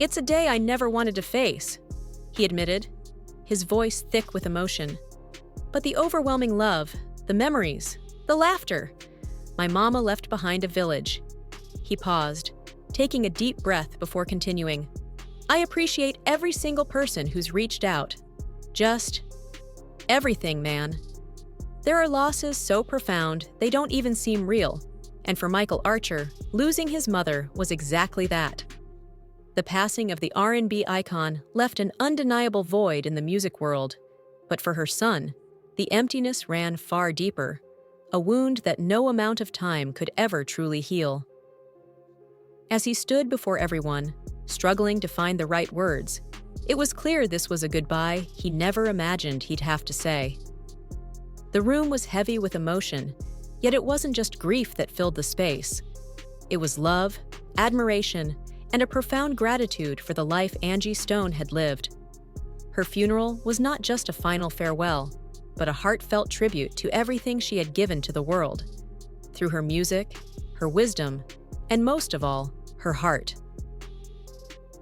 "It's a day I never wanted to face," he admitted, his voice thick with emotion. "But the overwhelming love, the memories, the laughter. My mama left behind a village." He paused, taking a deep breath before continuing. "I appreciate every single person who's reached out. Just everything, man." There are losses so profound they don't even seem real, and for Michael Archer, losing his mother was exactly that. The passing of the R&B icon left an undeniable void in the music world, but for her son, the emptiness ran far deeper, a wound that no amount of time could ever truly heal. As he stood before everyone, struggling to find the right words, it was clear this was a goodbye he never imagined he'd have to say. The room was heavy with emotion, yet it wasn't just grief that filled the space. It was love, admiration, and a profound gratitude for the life Angie Stone had lived. Her funeral was not just a final farewell, but a heartfelt tribute to everything she had given to the world, through her music, her wisdom, and most of all, her heart.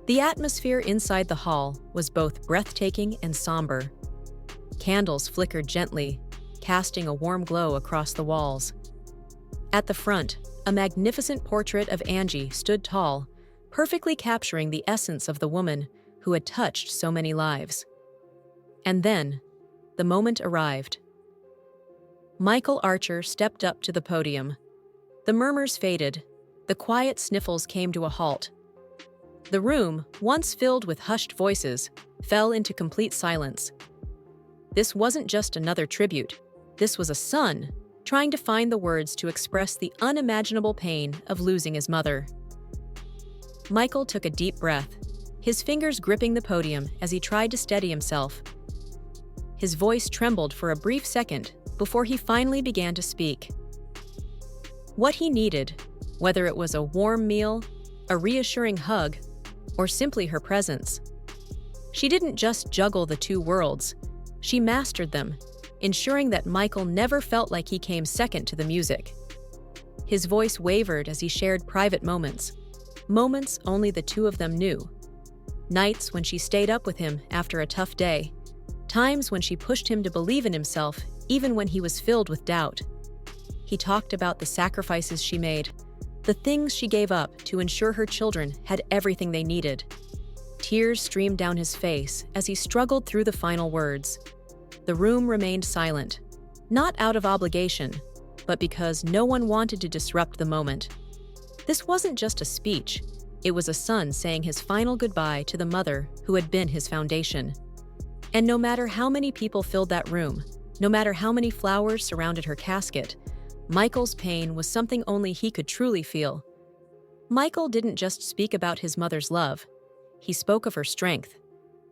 The atmosphere inside the hall was both breathtaking and somber. Candles flickered gently, casting a warm glow across the walls. At the front, a magnificent portrait of Angie stood tall, perfectly capturing the essence of the woman who had touched so many lives. And then, the moment arrived. Michael Archer stepped up to the podium. The murmurs faded, the quiet sniffles came to a halt. The room, once filled with hushed voices, fell into complete silence. This wasn't just another tribute. This was a son trying to find the words to express the unimaginable pain of losing his mother. Michael took a deep breath, his fingers gripping the podium as he tried to steady himself. His voice trembled for a brief second before he finally began to speak. What he needed, whether it was a warm meal, a reassuring hug, or simply her presence. She didn't just juggle the two worlds, she mastered them, ensuring that Michael never felt like he came second to the music. His voice wavered as he shared private moments only the two of them knew. Nights when she stayed up with him after a tough day, times when she pushed him to believe in himself even when he was filled with doubt. He talked about the sacrifices she made, the things she gave up to ensure her children had everything they needed. Tears streamed down his face as he struggled through the final words. The room remained silent, not out of obligation, but because no one wanted to disrupt the moment. This wasn't just a speech, it was a son saying his final goodbye to the mother who had been his foundation. And no matter how many people filled that room, no matter how many flowers surrounded her casket, Michael's pain was something only he could truly feel. Michael didn't just speak about his mother's love, he spoke of her strength.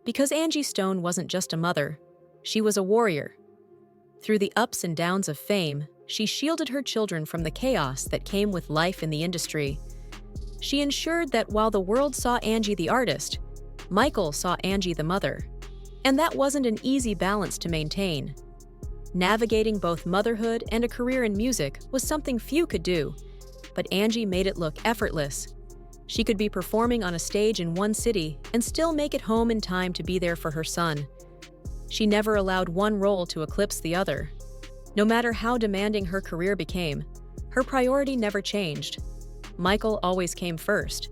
Because Angie Stone wasn't just a mother, she was a warrior. Through the ups and downs of fame, she shielded her children from the chaos that came with life in the industry. She ensured that while the world saw Angie the artist, Michael saw Angie the mother. And that wasn't an easy balance to maintain. Navigating both motherhood and a career in music was something few could do, but Angie made it look effortless. She could be performing on a stage in one city and still make it home in time to be there for her son. She never allowed one role to eclipse the other. No matter how demanding her career became, her priority never changed. Michael always came first.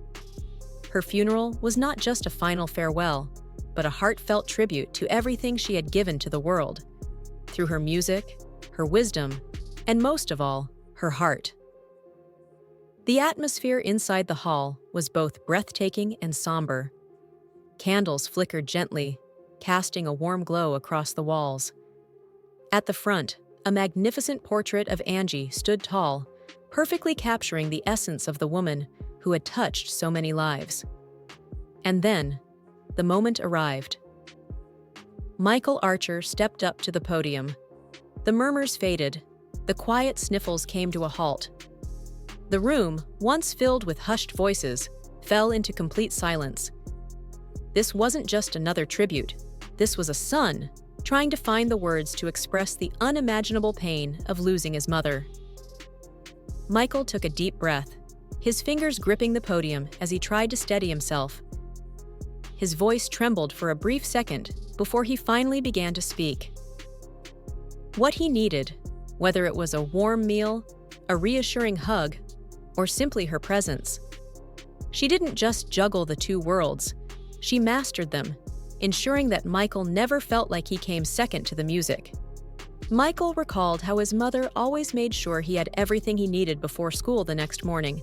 Her funeral was not just a final farewell, but a heartfelt tribute to everything she had given to the world, through her music, her wisdom, and most of all, her heart. The atmosphere inside the hall was both breathtaking and somber. Candles flickered gently, casting a warm glow across the walls. At the front, a magnificent portrait of Angie stood tall, perfectly capturing the essence of the woman who had touched so many lives. And then, the moment arrived. Michael Archer stepped up to the podium. The murmurs faded, the quiet sniffles came to a halt. The room, once filled with hushed voices, fell into complete silence. This wasn't just another tribute, this was a son trying to find the words to express the unimaginable pain of losing his mother. Michael took a deep breath, his fingers gripping the podium as he tried to steady himself. His voice trembled for a brief second before he finally began to speak. What he needed, whether it was a warm meal, a reassuring hug, or simply her presence. She didn't just juggle the two worlds, she mastered them, ensuring that Michael never felt like he came second to the music. Michael recalled how his mother always made sure he had everything he needed before school the next morning,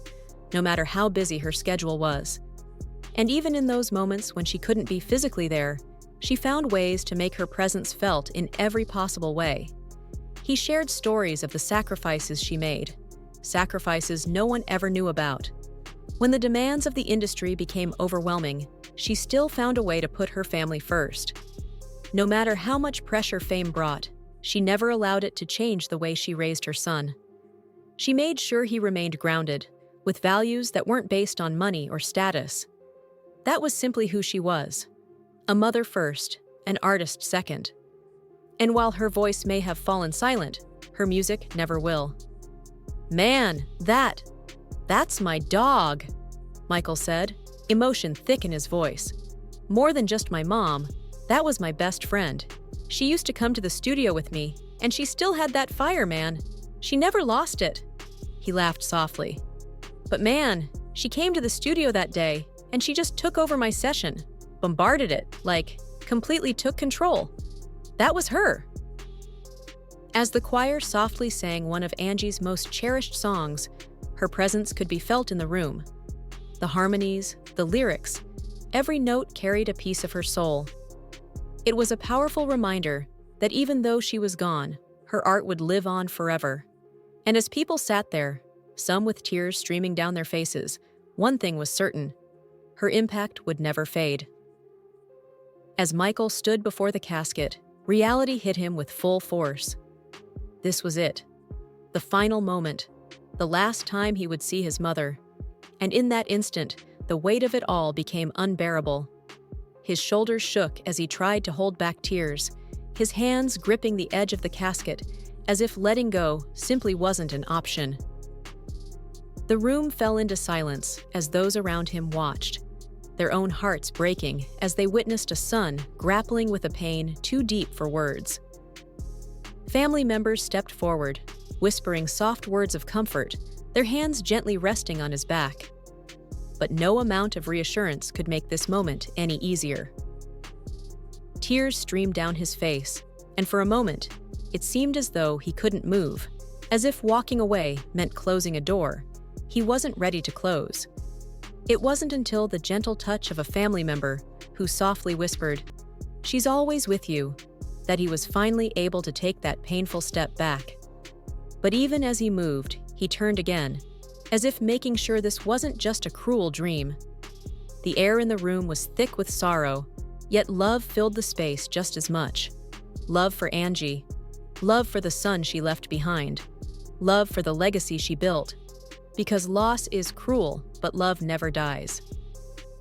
no matter how busy her schedule was. And even in those moments when she couldn't be physically there, she found ways to make her presence felt in every possible way. He shared stories of the sacrifices she made, sacrifices no one ever knew about. When the demands of the industry became overwhelming, she still found a way to put her family first. No matter how much pressure fame brought, she never allowed it to change the way she raised her son. She made sure he remained grounded, with values that weren't based on money or status. That was simply who she was. A mother first, an artist second. And while her voice may have fallen silent, her music never will. "Man, that's my dog," Michael said, emotion thick in his voice. "More than just my mom, that was my best friend. She used to come to the studio with me, and she still had that fire, man. She never lost it." He laughed softly. "But man, she came to the studio that day, and she just took over my session, bombarded it, completely took control. That was her." As the choir softly sang one of Angie's most cherished songs, her presence could be felt in the room. The harmonies, the lyrics, every note carried a piece of her soul. It was a powerful reminder that even though she was gone, her art would live on forever. And as people sat there, some with tears streaming down their faces, one thing was certain: her impact would never fade. As Michael stood before the casket, reality hit him with full force. This was it. The final moment. The last time he would see his mother. And in that instant, the weight of it all became unbearable. His shoulders shook as he tried to hold back tears, his hands gripping the edge of the casket, as if letting go simply wasn't an option. The room fell into silence as those around him watched, their own hearts breaking as they witnessed a son grappling with a pain too deep for words. Family members stepped forward, whispering soft words of comfort, their hands gently resting on his back. But no amount of reassurance could make this moment any easier. Tears streamed down his face, and for a moment, it seemed as though he couldn't move, as if walking away meant closing a door he wasn't ready to close. It wasn't until the gentle touch of a family member who softly whispered, "She's always with you," that he was finally able to take that painful step back. But even as he moved, he turned again, as if making sure this wasn't just a cruel dream. The air in the room was thick with sorrow, yet love filled the space just as much. Love for Angie, love for the son she left behind, love for the legacy she built. Because loss is cruel, but love never dies.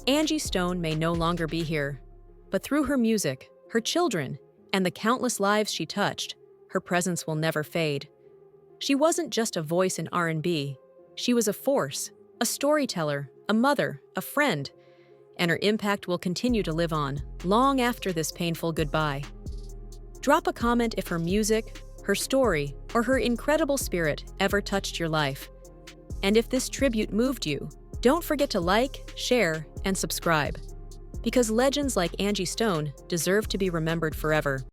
Angie Stone may no longer be here, but through her music, her children, and the countless lives she touched, her presence will never fade. She wasn't just a voice in R&B. She was a force, a storyteller, a mother, a friend, and her impact will continue to live on, long after this painful goodbye. Drop a comment if her music, her story, or her incredible spirit ever touched your life. And if this tribute moved you, don't forget to like, share, and subscribe. Because legends like Angie Stone deserve to be remembered forever.